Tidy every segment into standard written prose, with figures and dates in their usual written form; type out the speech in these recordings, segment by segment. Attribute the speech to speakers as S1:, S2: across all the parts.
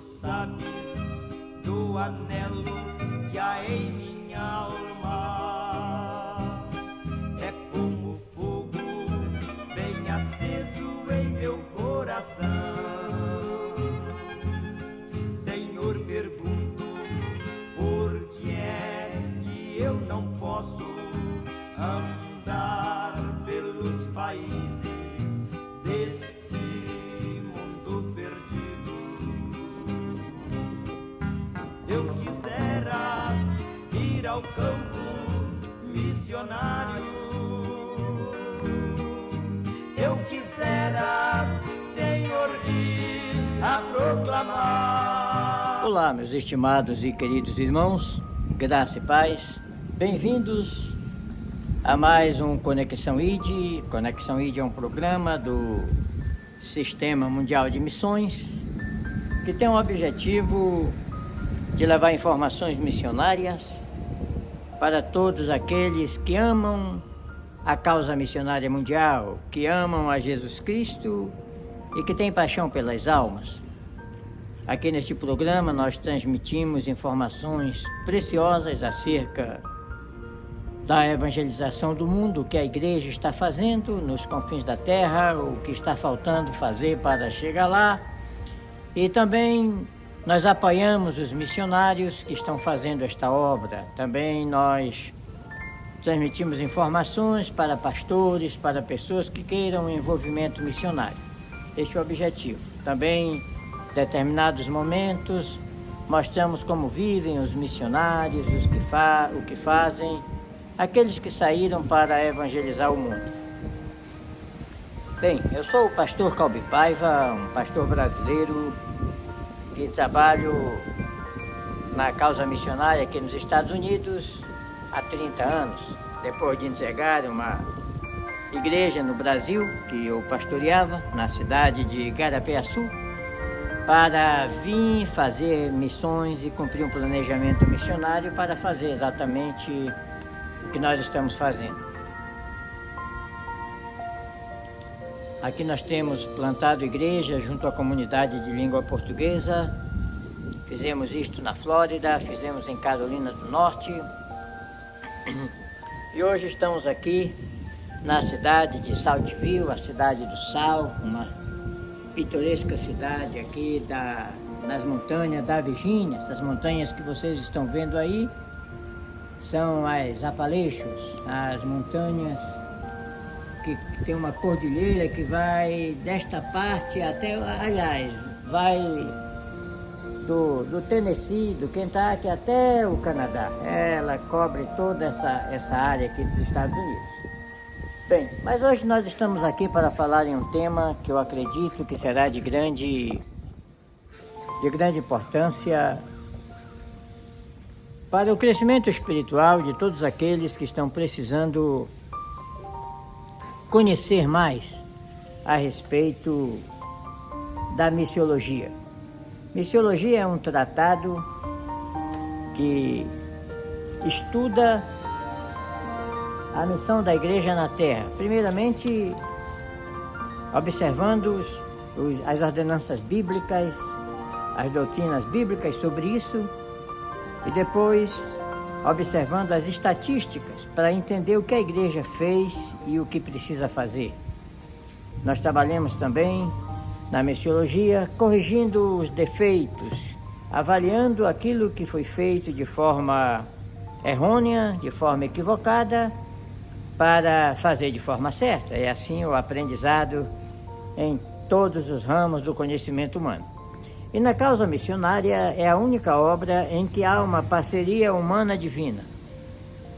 S1: sabes do anelo que há em minha alma. É como fogo bem aceso em meu coração. Senhor, pergunto, por que é que eu não posso andar pelos países deste mundo perdido? Eu quisera ir ao campo missionário. Eu quisera, Senhor, ir a proclamar.
S2: Olá, meus estimados e queridos irmãos, graça e paz. Bem-vindos a mais um Conexão ID. Conexão ID é um programa do Sistema Mundial de Missões que tem o objetivo de levar informações missionárias para todos aqueles que amam a causa missionária mundial, que amam a Jesus Cristo e que têm paixão pelas almas. Aqui neste programa nós transmitimos informações preciosas acerca da evangelização do mundo, o que a igreja está fazendo nos confins da terra, o que está faltando fazer para chegar lá. E também nós apoiamos os missionários que estão fazendo esta obra. Também nós transmitimos informações para pastores, para pessoas que queiram envolvimento missionário. Este é o objetivo. Também, em determinados momentos, mostramos como vivem os missionários, o que fazem, aqueles que saíram para evangelizar o mundo. Bem, eu sou o pastor Calbi Paiva, um pastor brasileiro que trabalho na causa missionária aqui nos Estados Unidos há 30 anos, depois de entregar uma igreja no Brasil, que eu pastoreava, na cidade de Igarapé-Açu, para vir fazer missões e cumprir um planejamento missionário para fazer exatamente o que nós estamos fazendo. Aqui nós temos plantado igreja junto à comunidade de língua portuguesa. Fizemos isto na Flórida, fizemos em Carolina do Norte. E hoje estamos aqui na cidade de Saltville, a cidade do sal, uma pitoresca cidade aqui nas montanhas da Virgínia. Essas montanhas que vocês estão vendo aí são as Apalechos, as montanhas que tem uma cordilheira que vai desta parte até, aliás, vai do Tennessee, do Kentucky até o Canadá. Ela cobre toda essa área aqui dos Estados Unidos. Bem, mas hoje nós estamos aqui para falar em um tema que eu acredito que será de grande importância para o crescimento espiritual de todos aqueles que estão precisando conhecer mais a respeito da missiologia. Missiologia é um tratado que estuda a missão da igreja na terra. Primeiramente, observando as ordenanças bíblicas, as doutrinas bíblicas sobre isso, e depois observando as estatísticas para entender o que a igreja fez e o que precisa fazer. Nós trabalhamos também na missiologia, corrigindo os defeitos, avaliando aquilo que foi feito de forma errônea, de forma equivocada, para fazer de forma certa. É assim o aprendizado em todos os ramos do conhecimento humano. E na causa missionária é a única obra em que há uma parceria humana divina.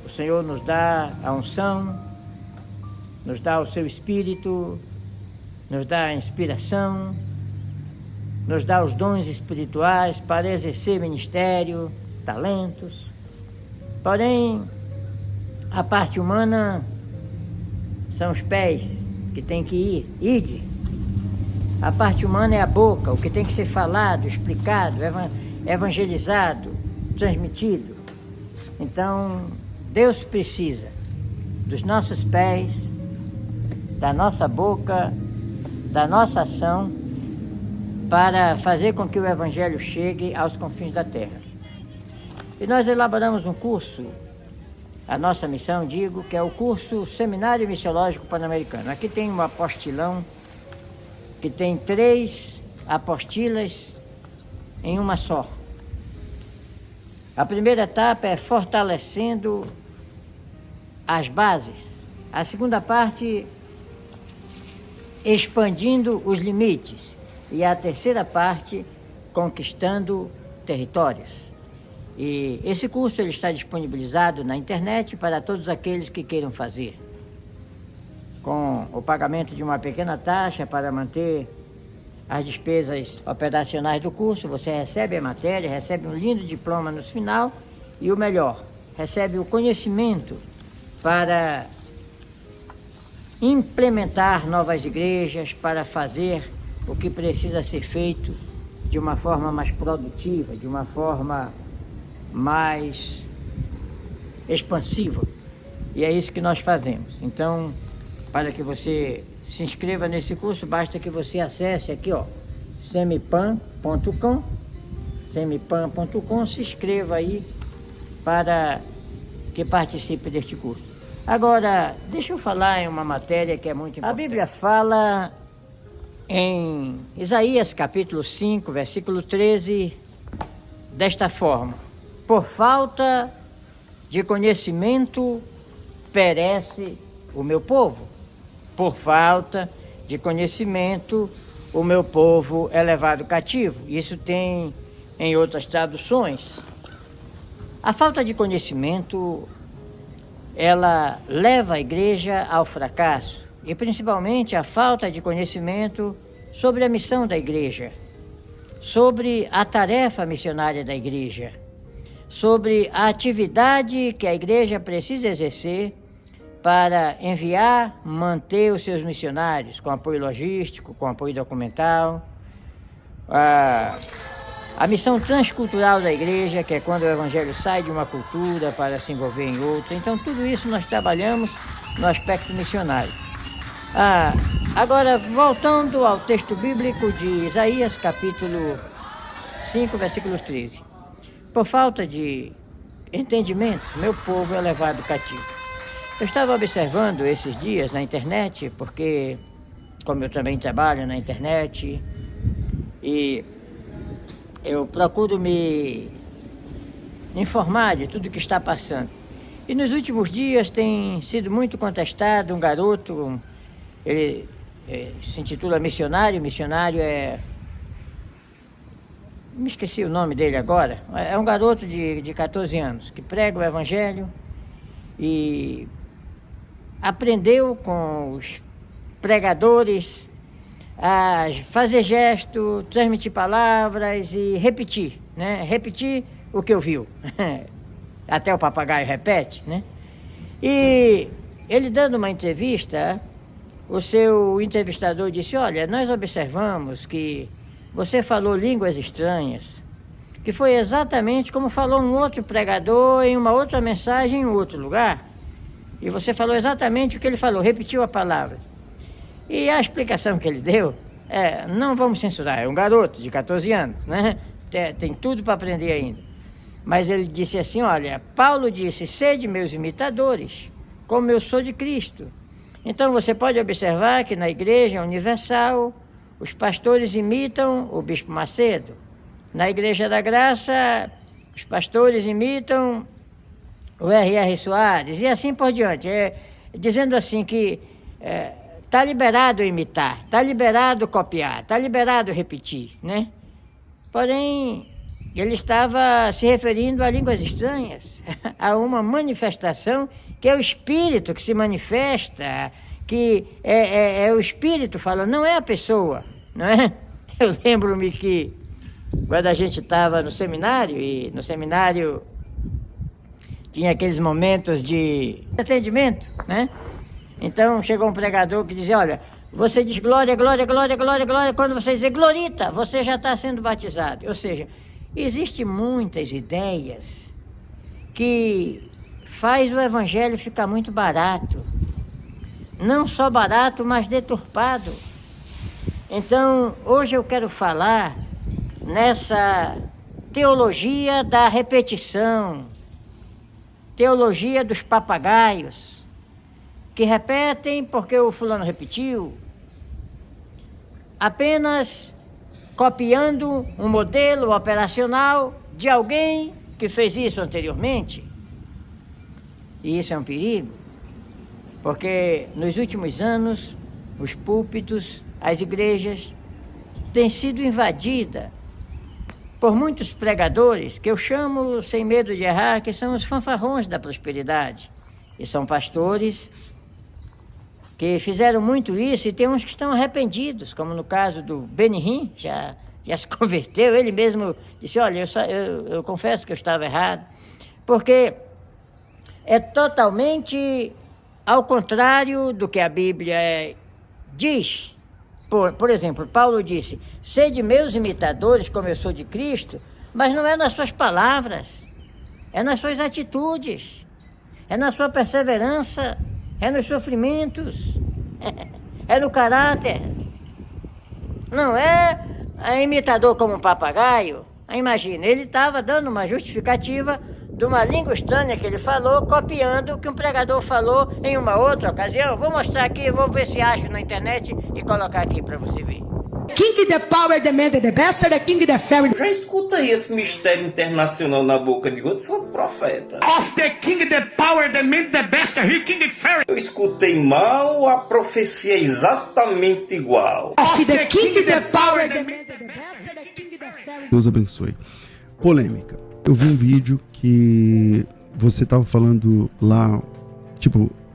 S2: O Senhor nos dá a unção, nos dá o seu Espírito, nos dá a inspiração, nos dá os dons espirituais para exercer ministério, talentos. Porém, a parte humana são os pés que tem que ir, ide. A parte humana é a boca, o que tem que ser falado, explicado, evangelizado, transmitido. Então, Deus precisa dos nossos pés, da nossa boca, da nossa ação para fazer com que o Evangelho chegue aos confins da terra. E nós elaboramos um curso, a nossa missão, digo, que é o curso Seminário Missiológico Pan-Americano. Aqui tem um apostilão que tem 3 apostilas em uma só. A primeira etapa é fortalecendo as bases. A segunda parte, expandindo os limites. E a terceira parte, conquistando territórios. E esse curso ele está disponibilizado na internet para todos aqueles que queiram fazer. Com o pagamento de uma pequena taxa para manter as despesas operacionais do curso, você recebe a matéria, recebe um lindo diploma no final e o melhor, recebe o conhecimento para implementar novas igrejas, para fazer o que precisa ser feito de uma forma mais produtiva, de uma forma mais expansiva. E é isso que nós fazemos. Então, para que você se inscreva nesse curso, basta que você acesse aqui, ó, semipan.com, se inscreva aí para que participe deste curso. Agora, deixa eu falar em uma matéria que é muito importante. A Bíblia fala em Isaías capítulo 5, versículo 13, desta forma: por falta de conhecimento perece o meu povo. Por falta de conhecimento o meu povo é levado cativo. Isso tem em outras traduções. A falta de conhecimento, ela leva a igreja ao fracasso. E principalmente a falta de conhecimento sobre a missão da igreja, sobre a tarefa missionária da igreja, sobre a atividade que a igreja precisa exercer para enviar, manter os seus missionários, com apoio logístico, com apoio documental. A missão transcultural da igreja, que é quando o evangelho sai de uma cultura para se envolver em outra. Então, tudo isso nós trabalhamos no aspecto missionário. Agora, voltando ao texto bíblico de Isaías, capítulo 5, versículo 13. Por falta de entendimento, meu povo é levado cativo. Eu estava observando esses dias na internet, porque, como eu também trabalho na internet, e eu procuro me informar de tudo que está passando. E nos últimos dias tem sido muito contestado um garoto, ele se intitula missionário é... me esqueci o nome dele agora. É um garoto de 14 anos que prega o evangelho e aprendeu com os pregadores a fazer gesto, transmitir palavras e repetir, né? Repetir o que ouviu. Até o papagaio repete, né? E ele dando uma entrevista, o seu entrevistador disse: olha, nós observamos que você falou línguas estranhas, que foi exatamente como falou um outro pregador em uma outra mensagem em outro lugar. E você falou exatamente o que ele falou, repetiu a palavra. E a explicação que ele deu não vamos censurar, é um garoto de 14 anos, né? Tem tudo para aprender ainda. Mas ele disse assim: olha, Paulo disse, sede meus imitadores, como eu sou de Cristo. Então você pode observar que na Igreja Universal os pastores imitam o Bispo Macedo. Na Igreja da Graça os pastores imitam o R.R. Soares e assim por diante. Dizendo assim que está liberado imitar, está liberado copiar, está liberado repetir, né? Porém, ele estava se referindo a línguas estranhas, a uma manifestação que é o Espírito que se manifesta, que é o Espírito falando, não é a pessoa, não é? Eu lembro-me que quando a gente estava no seminário, e no seminário tinha aqueles momentos de atendimento, né? Então chegou um pregador que dizia: olha, você diz glória, glória, glória, glória, glória, quando você dizer glorita, você já está sendo batizado. Ou seja, existem muitas ideias que faz o evangelho ficar muito barato. Não só barato, mas deturpado. Então, hoje eu quero falar nessa teologia da repetição, teologia dos papagaios, que repetem porque o fulano repetiu, apenas copiando um modelo operacional de alguém que fez isso anteriormente. E isso é um perigo, porque nos últimos anos, os púlpitos, as igrejas, têm sido invadidas por muitos pregadores, que eu chamo, sem medo de errar, que são os fanfarrões da prosperidade. E são pastores que fizeram muito isso, e tem uns que estão arrependidos, como no caso do Benihim, já se converteu, ele mesmo disse, olha, eu confesso que eu estava errado, porque é totalmente ao contrário do que a Bíblia diz. Por exemplo, Paulo disse, sede meus imitadores como eu sou de Cristo, mas não é nas suas palavras, é nas suas atitudes, é na sua perseverança, é nos sofrimentos, é no caráter. Não é imitador como um papagaio. Imagina, ele estava dando uma justificativa de uma língua estranha que ele falou, copiando o que um pregador falou em uma outra ocasião. Vou mostrar aqui, vou ver se acho na internet e colocar aqui para você ver.
S3: King the power, the man, the best, the king the fairy.
S4: Já escuta aí esse mistério internacional na boca de outro santo profeta.
S5: Of the king, the power, the man, the best, the king, the fairy.
S4: Eu escutei mal, a profecia é exatamente igual.
S3: Of the king, the power, the man, the best, the king the fairy.
S6: Deus abençoe. Polêmica. Eu vi um vídeo que você estava falando lá,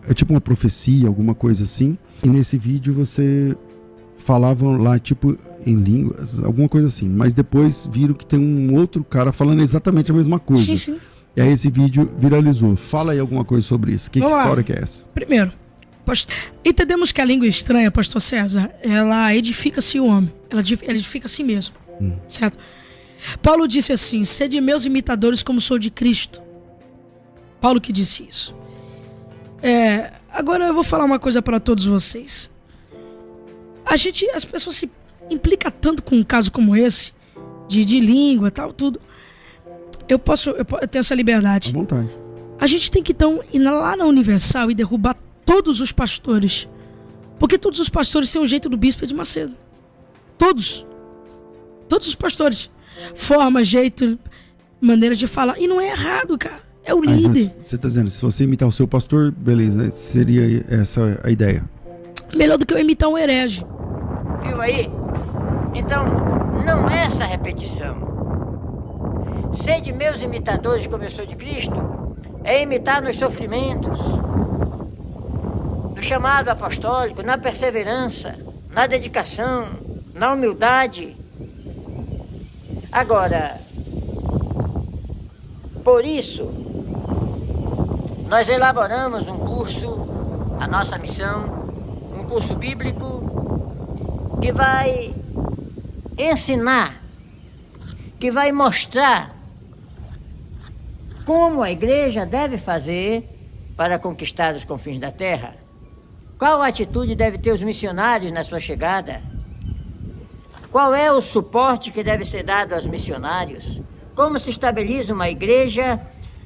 S6: é tipo uma profecia, alguma coisa assim. E nesse vídeo você falavam lá, tipo, em línguas, alguma coisa assim. Mas depois viram que tem um outro cara falando exatamente a mesma coisa.
S7: Sim, sim.
S6: E aí esse vídeo viralizou. Fala aí alguma coisa sobre isso. Que história que é essa?
S7: Primeiro, entendemos que a língua estranha, pastor César, ela edifica-se o homem. Ela edifica a si mesmo. Certo? Paulo disse assim, sede meus imitadores como sou de Cristo. Paulo que disse isso. Agora eu vou falar uma coisa para todos vocês. As pessoas se implicam tanto com um caso como esse, de língua e tal, tudo. Eu tenho essa liberdade.
S6: À vontade.
S7: A gente tem que então ir lá na Universal e derrubar todos os pastores. Porque todos os pastores têm um jeito do bispo de Macedo. Todos. Todos os pastores. Forma, jeito, maneira de falar. E não é errado, cara. É o líder.
S6: Você tá dizendo, se você imitar o seu pastor, beleza, seria essa a ideia.
S7: Melhor do que eu imitar um herege.
S2: Viu aí? Então, não é essa repetição. Sede meus imitadores como eu sou de Cristo, é imitar nos sofrimentos, no chamado apostólico, na perseverança, na dedicação, na humildade. Agora, por isso, nós elaboramos um curso, a nossa missão, um curso bíblico que vai ensinar, que vai mostrar como a igreja deve fazer para conquistar os confins da terra. Qual atitude deve ter os missionários na sua chegada? Qual é o suporte que deve ser dado aos missionários? Como se estabiliza uma igreja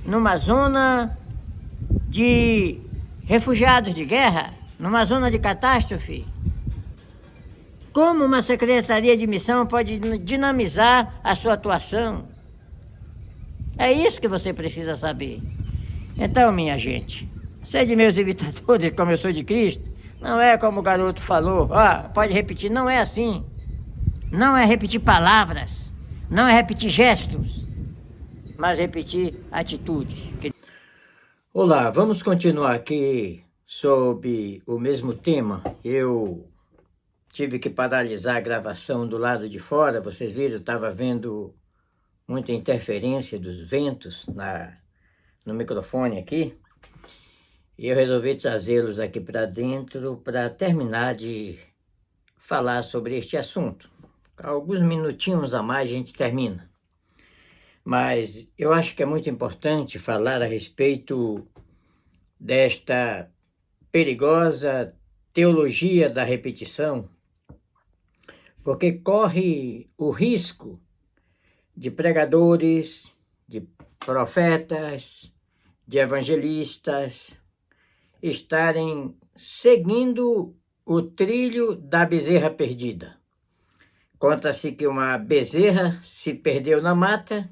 S2: numa zona de refugiados de guerra? Numa zona de catástrofe? Como uma secretaria de missão pode dinamizar a sua atuação? É isso que você precisa saber. Então, minha gente, sede meus imitadores como eu sou de Cristo, não é como o garoto falou, pode repetir, não é assim. Não é repetir palavras, não é repetir gestos, mas repetir atitudes. Olá, vamos continuar aqui sobre o mesmo tema. Eu tive que paralisar a gravação do lado de fora, vocês viram, eu estava vendo muita interferência dos ventos no microfone aqui, e eu resolvi trazê-los aqui para dentro para terminar de falar sobre este assunto. Alguns minutinhos a mais a gente termina. Mas eu acho que é muito importante falar a respeito desta perigosa teologia da repetição porque corre o risco de pregadores, de profetas, de evangelistas estarem seguindo o trilho da bezerra perdida. Conta-se que uma bezerra se perdeu na mata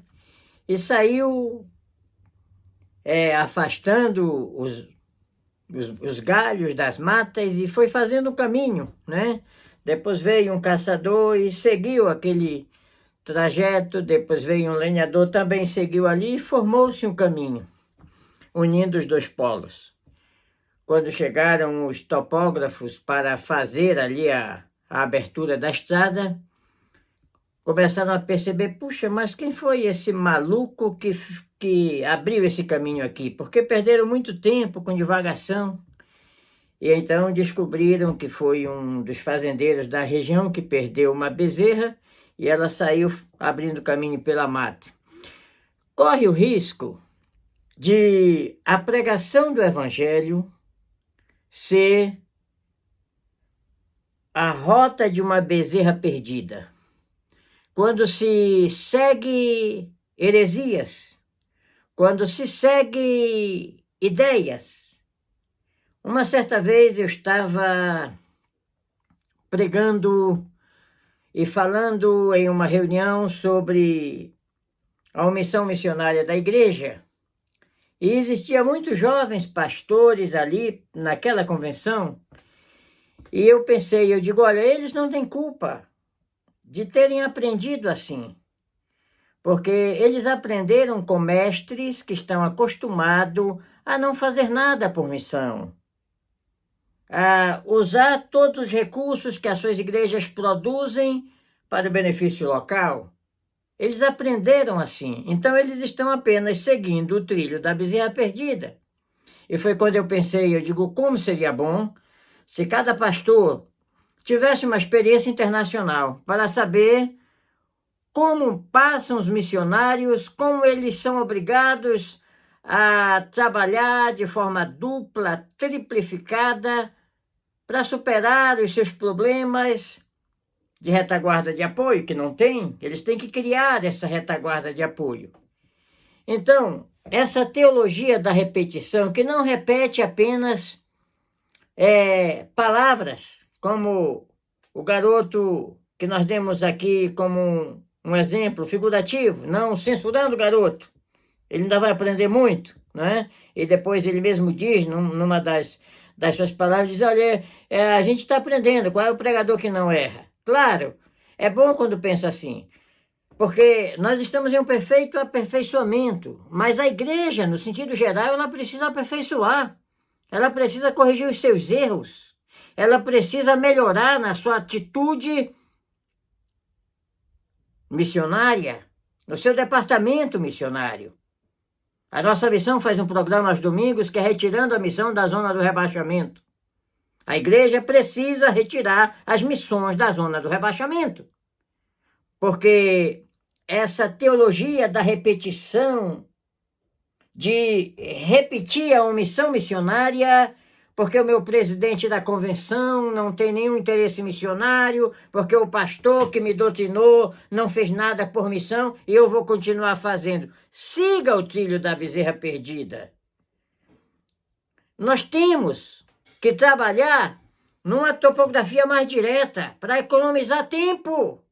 S2: e saiu afastando os galhos das matas e foi fazendo o caminho, né? Depois veio um caçador e seguiu aquele trajeto, depois veio um lenhador, também seguiu ali e formou-se um caminho, unindo os dois polos. Quando chegaram os topógrafos para fazer ali a abertura da estrada, começaram a perceber, puxa, mas quem foi esse maluco que abriu esse caminho aqui? Porque perderam muito tempo com divagação. E então descobriram que foi um dos fazendeiros da região que perdeu uma bezerra e ela saiu abrindo caminho pela mata. Corre o risco de a pregação do evangelho ser a rota de uma bezerra perdida. Quando se segue heresias, quando se segue ideias. Uma certa vez eu estava pregando e falando em uma reunião sobre a omissão missionária da igreja. E existia muitos jovens pastores ali naquela convenção. E eu pensei, eu digo, olha, eles não têm culpa de terem aprendido assim. Porque eles aprenderam com mestres que estão acostumados a não fazer nada por missão. A usar todos os recursos que as suas igrejas produzem para o benefício local. Eles aprenderam assim, então eles estão apenas seguindo o trilho da bezerra perdida. E foi quando eu pensei, eu digo, como seria bom se cada pastor tivesse uma experiência internacional para saber como passam os missionários, como eles são obrigados a trabalhar de forma dupla, triplificada, para superar os seus problemas de retaguarda de apoio, que não tem, eles têm que criar essa retaguarda de apoio. Então, essa teologia da repetição, que não repete apenas palavras, como o garoto que nós demos aqui como um exemplo figurativo, não censurando o garoto, ele ainda vai aprender muito, né? E depois ele mesmo diz, numa das suas palavras, diz, olha, a gente está aprendendo, qual é o pregador que não erra? Claro, é bom quando pensa assim, porque nós estamos em um perfeito aperfeiçoamento, mas a igreja, no sentido geral, ela precisa aperfeiçoar, ela precisa corrigir os seus erros, ela precisa melhorar na sua atitude missionária, no seu departamento missionário. A nossa missão faz um programa aos domingos que é retirando a missão da zona do rebaixamento. A igreja precisa retirar as missões da zona do rebaixamento. Porque essa teologia da repetição, de repetir a omissão missionária, porque o meu presidente da convenção não tem nenhum interesse missionário, porque o pastor que me doutrinou não fez nada por missão e eu vou continuar fazendo. Siga o trilho da bezerra perdida. Nós temos que trabalhar numa topografia mais direta para economizar tempo,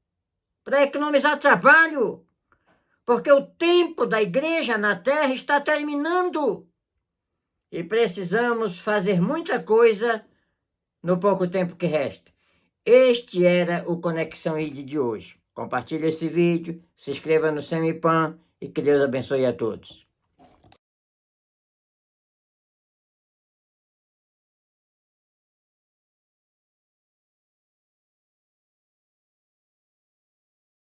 S2: para economizar trabalho, porque o tempo da igreja na terra está terminando. E precisamos fazer muita coisa no pouco tempo que resta. Este era o Conexão ID de hoje. Compartilhe esse vídeo, se inscreva no Semipan e que Deus abençoe a todos.